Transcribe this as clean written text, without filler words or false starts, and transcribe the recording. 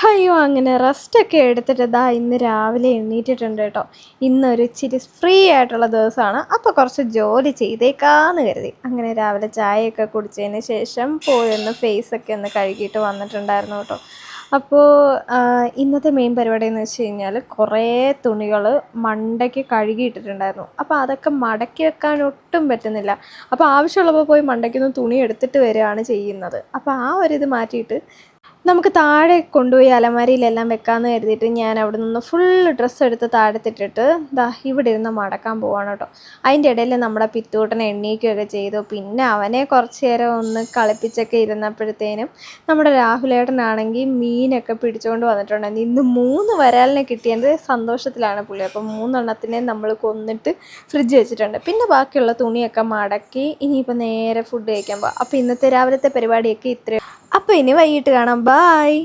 അയ്യോ! അങ്ങനെ റെസ്റ്റൊക്കെ എടുത്തിട്ട് ദാ ഇന്ന് രാവിലെ എണീറ്റിട്ടുണ്ട് കേട്ടോ. ഇന്നൊരു ഇച്ചിരി ഫ്രീ ആയിട്ടുള്ള ദിവസമാണ്. അപ്പോൾ കുറച്ച് ജോലി ചെയ്തേക്കാന്ന് കരുതി. അങ്ങനെ രാവിലെ ചായയൊക്കെ കുടിച്ചതിന് ശേഷം പോയൊന്ന് ഫേസൊക്കെ ഒന്ന് കഴുകിയിട്ട് വന്നിട്ടുണ്ടായിരുന്നു കേട്ടോ. അപ്പോൾ ഇന്നത്തെ മെയിൻ പരിപാടി എന്ന് വെച്ച് കഴിഞ്ഞാൽ കുറേ തുണികൾ മണ്ടയ്ക്ക് കഴുകിയിട്ടിട്ടുണ്ടായിരുന്നു. അപ്പോൾ അതൊക്കെ മടക്കി വെക്കാൻ ഒട്ടും പറ്റുന്നില്ല. അപ്പോൾ ആവശ്യമുള്ളപ്പോൾ പോയി മണ്ടയ്ക്കൊന്ന് തുണി എടുത്തിട്ട് വരികയാണ് ചെയ്യുന്നത്. അപ്പോൾ ആ ഒരിത് മാറ്റിയിട്ട് നമുക്ക് താഴെ കൊണ്ടുപോയി അലമാരിയിലെല്ലാം വെക്കാമെന്ന് കരുതിയിട്ട് ഞാൻ അവിടെ നിന്ന് ഫുൾ ഡ്രസ്സ് എടുത്ത് താഴത്തിട്ടിട്ട് ദാ ഇവിടെ ഇരുന്ന് മടക്കാൻ പോവാണ് കേട്ടോ. അതിൻ്റെ ഇടയിൽ നമ്മുടെ പിത്തൂട്ടനെ എണ്ണീക്കുകയൊക്കെ ചെയ്തു. പിന്നെ അവനെ കുറച്ച് നേരം ഒന്ന് കളിപ്പിച്ചൊക്കെ ഇരുന്നപ്പോഴത്തേനും നമ്മുടെ രാഹുലേട്ടനാണെങ്കിൽ മീനൊക്കെ പിടിച്ചുകൊണ്ട് വന്നിട്ടുണ്ടായിരുന്നു. ഇന്ന് 3 വരാലിനെ കിട്ടിയതിൻ്റെ സന്തോഷത്തിലാണ് പുള്ളി. അപ്പം 3 നമ്മൾ കൊന്നിട്ട് ഫ്രിഡ്ജ് വെച്ചിട്ടുണ്ട്. പിന്നെ ബാക്കിയുള്ള തുണിയൊക്കെ മടക്കി ഇനിയിപ്പോൾ നേരെ ഫുഡ് കഴിക്കാൻ പോകാം. അപ്പോൾ ഇന്നത്തെ രാവിലത്തെ പരിപാടിയൊക്കെ ഇത്രയും. അപ്പോൾ ഇനി വൈകിട്ട് കാണാം. ബായ്.